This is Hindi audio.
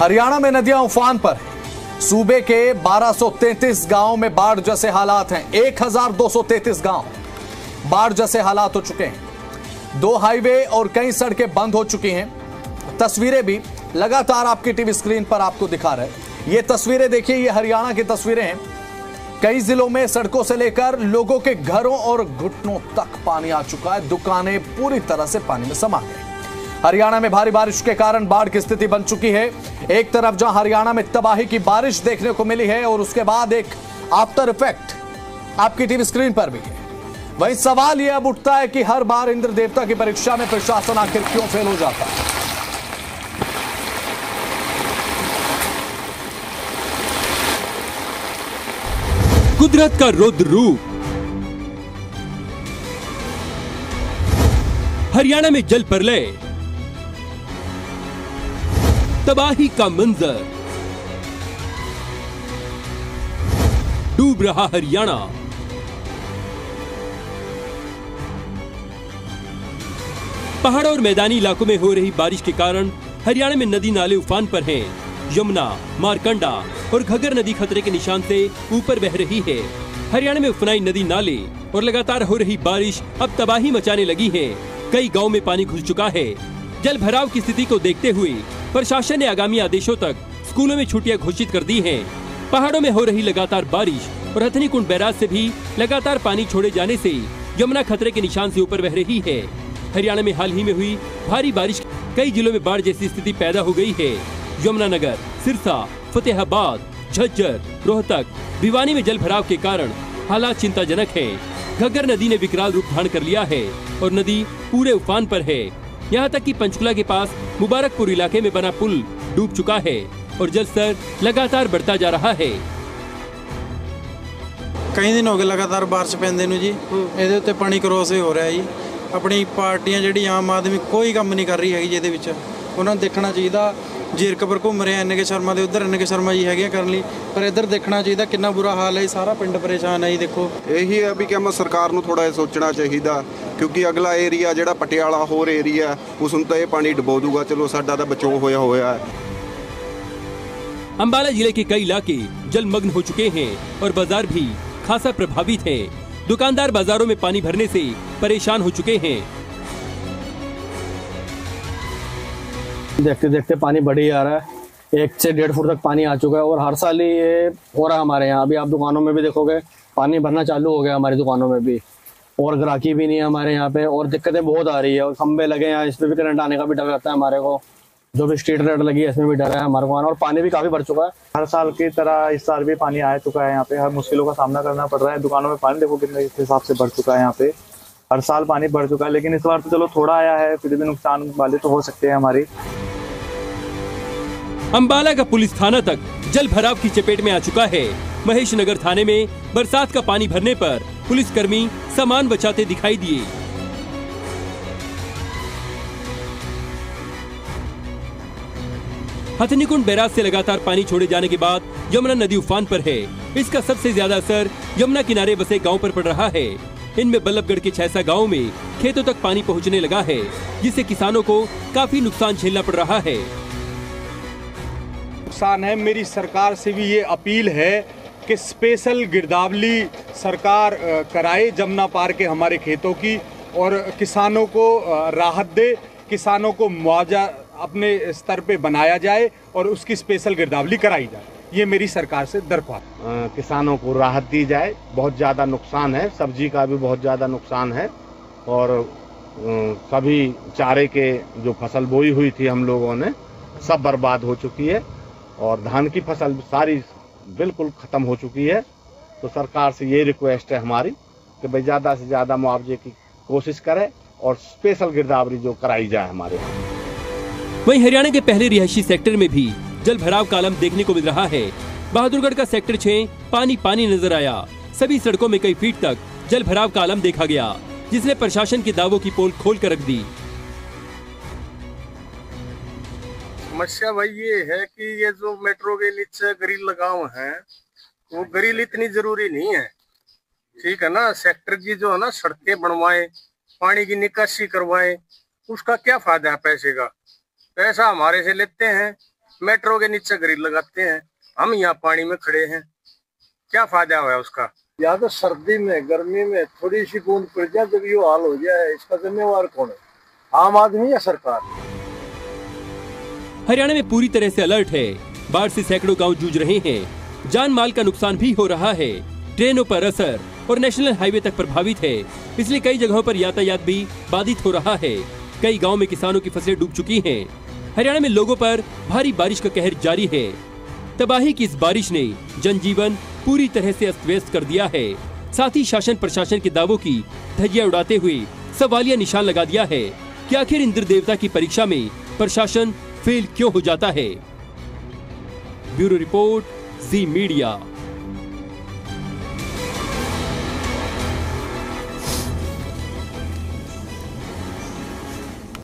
हरियाणा में नदियां उफान पर हैं। सूबे के 1233 गांव में बाढ़ जैसे हालात हैं। 1233 गांव बाढ़ जैसे हालात हो चुके हैं। 2 हाईवे और कई सड़कें बंद हो चुकी हैं। तस्वीरें भी लगातार आपकी टीवी स्क्रीन पर आपको दिखा रहे हैं। ये तस्वीरें देखिए, ये हरियाणा की तस्वीरें हैं। कई जिलों में सड़कों से लेकर लोगों के घरों और घुटनों तक पानी आ चुका है। दुकानें पूरी तरह से पानी में समा गई। हरियाणा में भारी बारिश के कारण बाढ़ की स्थिति बन चुकी है। एक तरफ जहां हरियाणा में तबाही की बारिश देखने को मिली है और उसके बाद एक आफ्टर इफेक्ट आपकी टीवी स्क्रीन पर भी है, वहीं सवाल यह अब उठता है कि हर बार इंद्र देवता की परीक्षा में प्रशासन आखिर क्यों फेल हो जाता है। कुदरत का रौद्र रूप। हरियाणा में जल प्रलय, तबाही का मंजर, डूब रहा हरियाणा। पहाड़ और मैदानी इलाकों में हो रही बारिश के कारण हरियाणा में नदी नाले उफान पर हैं। यमुना, मारकंडा और घग्गर नदी खतरे के निशान से ऊपर बह रही है। हरियाणा में उफनाई नदी नाले और लगातार हो रही बारिश अब तबाही मचाने लगी है। कई गांव में पानी घुस चुका है। जल भराव की स्थिति को देखते हुए प्रशासन ने आगामी आदेशों तक स्कूलों में छुट्टियां घोषित कर दी हैं। पहाड़ों में हो रही लगातार बारिश और हथनीकुंड बैराज से भी लगातार पानी छोड़े जाने से यमुना खतरे के निशान से ऊपर बह रही है। हरियाणा में हाल ही में हुई भारी बारिश कई जिलों में बाढ़ जैसी स्थिति पैदा हो गई है। यमुनानगर, सिरसा, फतेहाबाद, झज्जर, रोहतक, भिवानी में जल भराव के कारण हालात चिंताजनक हैं। घग्गर नदी ने विकराल रूप धारण कर लिया है और नदी पूरे उफान पर है। यहाँ तक कि पंचकुला के पास मुबारकपुर इलाके में बना पुल डूब चुका है और जल स्तर लगातार बढ़ता जा रहा है। कई दिन हो गए लगातार बारिश पैंदे नूं जी, ਇਹਦੇ ਉੱਤੇ ਪਾਣੀ ਕ੍ਰੋਸ ਹੋ ਰਿਹਾ ਜੀ। ਆਪਣੀ ਪਾਰਟੀਆਂ ਜਿਹੜੀ ਆਮ ਆਦਮੀ ਕੋਈ ਕੰਮ ਨਹੀਂ ਕਰ ਰਹੀ ਹੈਗੀ ਜਿਹਦੇ ਵਿੱਚ ਉਹਨਾਂ ਨੂੰ ਦੇਖਣਾ ਚਾਹੀਦਾ। ਜੀਰਕਪੁਰ ਘੁੰਮ ਰਿਹਾ ਐਨਕੇ ਸ਼ਰਮਾ ਦੇ ਉੱਧਰ ਐਨਕੇ ਸ਼ਰਮਾ ਜੀ ਹੈਗੇ ਕਰਨ ਲਈ, ਪਰ ਇੱਧਰ ਦੇਖਣਾ ਚਾਹੀਦਾ ਕਿੰਨਾ ਬੁਰਾ ਹਾਲ ਹੈ। ਸਾਰਾ ਪਿੰਡ ਪਰੇਸ਼ਾਨ ਹੈ ਜੀ। ਦੇਖੋ ਇਹੀ ਹੈ ਵੀ ਕਿ ਸਰਕਾਰ ਨੂੰ ਥੋੜਾ ਜਿਹਾ ਸੋਚਣਾ ਚਾਹੀਦਾ, ਕਿਉਂਕਿ ਅਗਲਾ ਏਰੀਆ ਜਿਹੜਾ ਪਟਿਆਲਾ ਹੋਰ ਏਰੀਆ ਉਸ ਨੂੰ ਤਾਂ ਇਹ ਪਾਣੀ ਡੁਬੋ ਦੂਗਾ। ਚਲੋ ਸਾਡਾ ਤਾਂ ਬਚਾਓ ਹੋਇਆ है। अंबाला जिले के कई इलाके जलमग्न हो चुके हैं और बाजार भी खासा प्रभावित है। दुकानदार बाजारों में पानी भरने से परेशान हो चुके हैं। देखते देखते पानी बढ़ ही आ रहा है। 1 से 1.5 फुट तक पानी आ चुका है और हर साल ही ये हो रहा है हमारे यहाँ। अभी आप दुकानों में भी देखोगे पानी भरना चालू हो गया हमारी दुकानों में भी, और ग्राहकी भी नहीं है हमारे यहाँ पे और दिक्कतें बहुत आ रही है। और खंबे लगे हैं, इसमें भी करंट आने का भी डर रहता है हमारे को। जो भी स्ट्रीट लाइट लगी है इसमें भी डर है हमारे को। और पानी भी काफी बढ़ चुका है। हर साल की तरह इस साल भी पानी आ चुका है यहाँ पे। हर मुश्किलों का सामना करना पड़ रहा है। दुकानों में पानी देखो कितने हिसाब से बढ़ चुका है यहाँ पे। हर साल पानी बढ़ चुका है, लेकिन इस बार तो चलो थोड़ा आया है, फिर भी नुकसान वाले तो हो सकते हैं हमारी। अंबाला का पुलिस थाना तक जल भराव की चपेट में आ चुका है। महेश नगर थाने में बरसात का पानी भरने पर पुलिसकर्मी सामान बचाते दिखाई दिए। हथनीकुंड बैराज से लगातार पानी छोड़े जाने के बाद यमुना नदी उफान पर है। इसका सबसे ज्यादा असर यमुना किनारे बसे गांव पर पड़ रहा है। इनमें बल्लभगढ़ के 6 गांव में खेतों तक पानी पहुंचने लगा है, जिससे किसानों को काफी नुकसान झेलना पड़ रहा है। नुकसान है। मेरी सरकार से भी ये अपील है कि स्पेशल गिरदावरी सरकार कराए जमुना पार के हमारे खेतों की, और किसानों को राहत दे, किसानों को मुआवजा अपने स्तर पे बनाया जाए और उसकी स्पेशल गिरदावरी कराई जाए। ये मेरी सरकार से दरख्वास्त। किसानों को राहत दी जाए। बहुत ज़्यादा नुकसान है, सब्जी का भी बहुत ज़्यादा नुकसान है, और सभी चारे के जो फसल बोई हुई थी हम लोगों ने सब बर्बाद हो चुकी है, और धान की फसल सारी बिल्कुल ख़त्म हो चुकी है। तो सरकार से ये रिक्वेस्ट है हमारी कि भाई ज़्यादा से ज़्यादा मुआवजे की कोशिश करें और स्पेशल गिरदावरी जो कराई जाए हमारे यहाँ। वहीं हरियाणा के पहले रिहायशी सेक्टर में भी जल भराव का आलम देखने को मिल रहा है। बहादुरगढ़ का सेक्टर 6 पानी पानी नजर आया। सभी सड़कों में कई फीट तक जल भराव का आलम देखा गया, जिसने प्रशासन के दावों की पोल खोल कर रख दी। समस्या भाई ये है कि ये जो मेट्रो के नीचे ग्रिल लगाव है, वो ग्रिल इतनी जरूरी नहीं है। ठीक है ना, सेक्टर की जो है ना सड़कें बनवाएं, पानी की निकासी करवाएं, उसका क्या फायदा है पैसे का। पैसा हमारे से लेते हैं, मेट्रो के नीचे ग्रिल लगाते हैं, हम यहाँ पानी में खड़े हैं, क्या फायदा हुआ उसका? या तो सर्दी में गर्मी में थोड़ी सी बूंद पड़ जाए जब ये हाल हो जाए, इसका जिम्मेवार कौन है, आम आदमी या सरकार? हरियाणा में पूरी तरह से अलर्ट है। बाढ़ से सैकड़ों गांव जूझ रहे हैं, जान माल का नुकसान भी हो रहा है, ट्रेनों पर असर और नेशनल हाईवे तक प्रभावित है, इसलिए कई जगहों पर यातायात भी बाधित हो रहा है। कई गाँव में किसानों की फसलें डूब चुकी हैं। हरियाणा में लोगों पर भारी बारिश का कहर जारी है। तबाही की इस बारिश ने जनजीवन पूरी तरह से अस्त व्यस्त कर दिया है। साथ ही शासन प्रशासन के दावों की धज्जियां उड़ाते हुए सवालिया निशान लगा दिया है कि आखिर इंद्र देवता की परीक्षा में प्रशासन फेल क्यों हो जाता है। ब्यूरो रिपोर्ट, जी मीडिया।